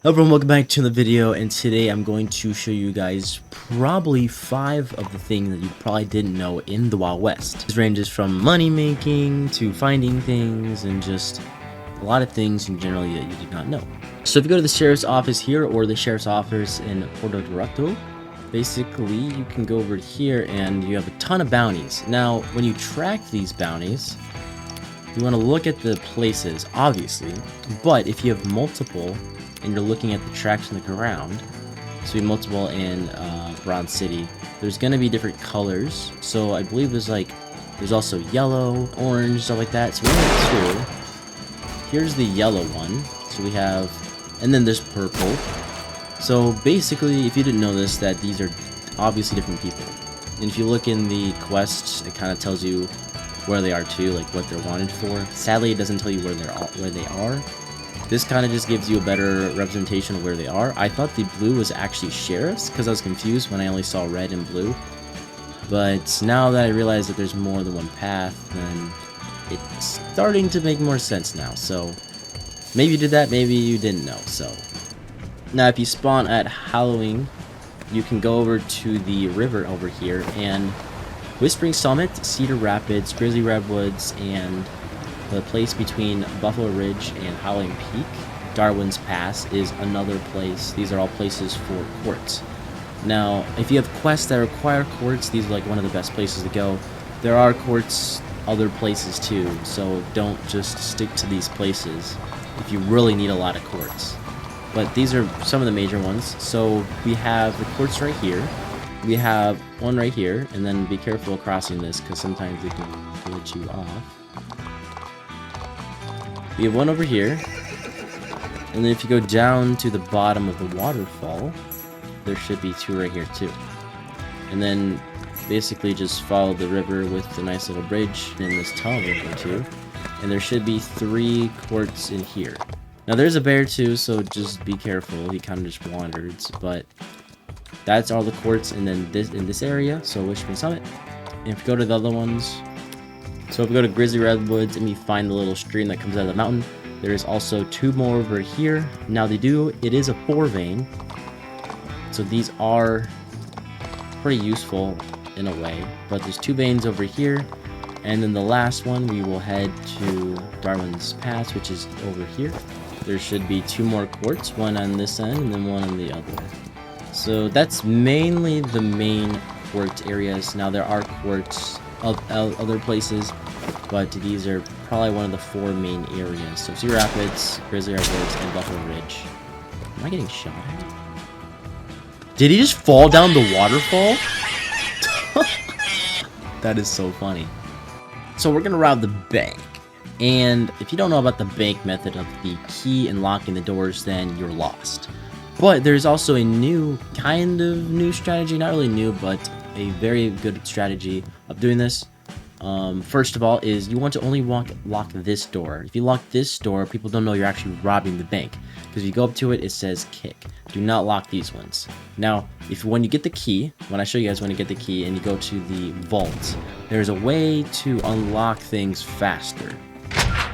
Hello everyone, welcome back to the video, and today I'm going to show you guys probably 5 of the things that you probably didn't know in the Wild West. This ranges from money making to finding things and just a lot of things in general that you did not know. So if you go to the sheriff's office here or the sheriff's office in Porto Dorado, basically you can go over here and you have a ton of bounties. Now when you track these bounties, you want to look at the places, obviously, but if you have multiple and you're looking at the tracks in the ground, so we have multiple in Bronze City, there's going to be different colors. So I believe there's also yellow, orange, stuff like that. So we have 2. Here's the yellow one. So we have, and then there's purple. So basically, if you didn't know this, that these are obviously different people. And if you look in the quests, it kind of tells you where they are too, like what they're wanted for. Sadly, it doesn't tell you where they are. This kind of just gives you a better representation of where they are. I thought the blue was actually sheriffs because I was confused when I only saw red and blue. But now that I realize that there's more than one path, then it's starting to make more sense now. So maybe you did that, maybe you didn't know. So now if you spawn at Halloween, you can go over to the river over here, and Whispering Summit, Cedar Rapids, Grizzly Redwoods, and the place between Buffalo Ridge and Howling Peak, Darwin's Pass, is another place. These are all places for quartz. Now, if you have quests that require quartz, these are like one of the best places to go. There are quartz other places too, so don't just stick to these places if you really need a lot of quartz. But these are some of the major ones. So we have the quartz right here. We have one right here, and then be careful crossing this because sometimes it can glitch you off. We have one over here, and then if you go down to the bottom of the waterfall, there should be 2 right here too. And then basically just follow the river with a nice little bridge and this tunnel river too. And there should be 3 quartz in here. Now there's a bear too, so just be careful. He kind of just wanders, but that's all the quartz. And then in this area, so Whispering Summit. And if you go to the other ones, so if we go to Grizzly Redwoods and we find the little stream that comes out of the mountain, there is also 2 more over here. Now it is a 4 vein, so these are pretty useful in a way, but there's 2 veins over here, and then the last one we will head to Darwin's Pass, which is over here. There should be 2 more quartz, one on this end and then one on the other. So that's mainly the main quartz areas. Now there are quartz of other places, but these are probably one of the 4 main areas. So Cedar Rapids, Grizzly Redwoods, and Buffalo Ridge. Am I getting shot at? Did he just fall down the waterfall? That is so funny. So we're gonna rob the bank, and if you don't know about the bank method of the key and locking the doors, then you're lost. But there's also a new strategy, not really new, but a very good strategy of doing this. First of all is you want to only lock this door. If you lock this door, people don't know you're actually robbing the bank, because if you go up to it, it says kick. Do not lock these ones. Now, when you get the key, when I show you guys when you get the key and you go to the vault, there's a way to unlock things faster.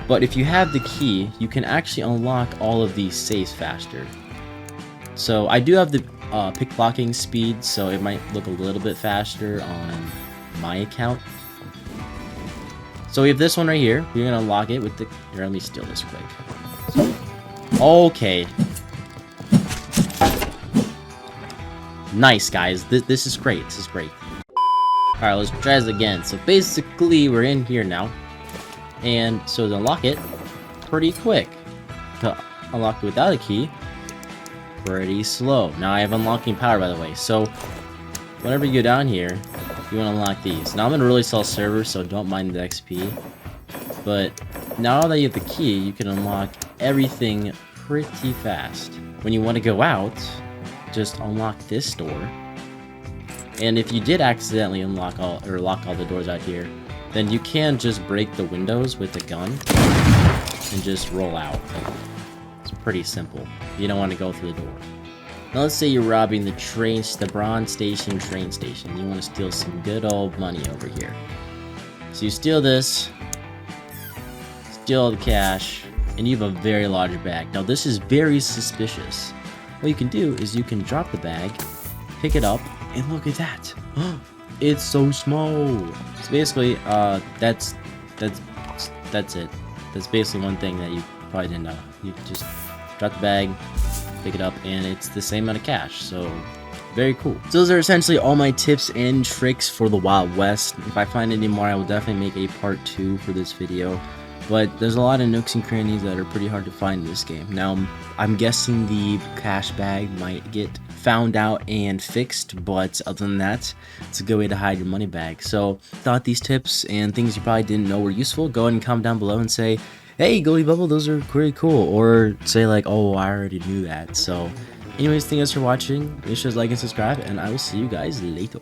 But if you have the key, you can actually unlock all of these safes faster. So I do have the pick locking speed, so it might look a little bit faster on my account. So we have this one right here. We're gonna unlock it with the. Here, let me steal this quick. Okay. Nice, guys. This is great. This is great. All right, let's try this again. So basically, we're in here now, and so to unlock it, pretty quick. To unlock it without a key, pretty slow. Now I have unlocking power, by the way. So whenever you go down here, you want to unlock these. Now I'm in a really slow server, so don't mind the XP. But now that you have the key, you can unlock everything pretty fast. When you want to go out, just unlock this door. And if you did accidentally lock all the doors out here, then you can just break the windows with a gun and just roll out. It's pretty simple. You don't want to go through the door. Now let's say you're robbing the Bronze Station train station. You want to steal some good old money over here. So you steal this, steal all the cash, and you have a very large bag. Now this is very suspicious. what you can do is you can drop the bag, pick it up, and look at that. It's so small. So basically, that's it. That's basically one thing that you probably didn't know. You just drop the bag, pick it up, and it's the same amount of cash. So very cool. So those are essentially all my tips and tricks for the Wild West. If I find any more, I will definitely make a part 2 for this video. But there's a lot of nooks and crannies that are pretty hard to find in this game. Now, I'm guessing the cash bag might get found out and fixed, but other than that, it's a good way to hide your money bag. So, thought these tips and things you probably didn't know were useful, go ahead and comment down below and say, hey, Goldie Bubble, those are pretty cool. Or say like, oh, I already knew that. So, anyways, thank you guys for watching. Make sure to like and subscribe, and I will see you guys later.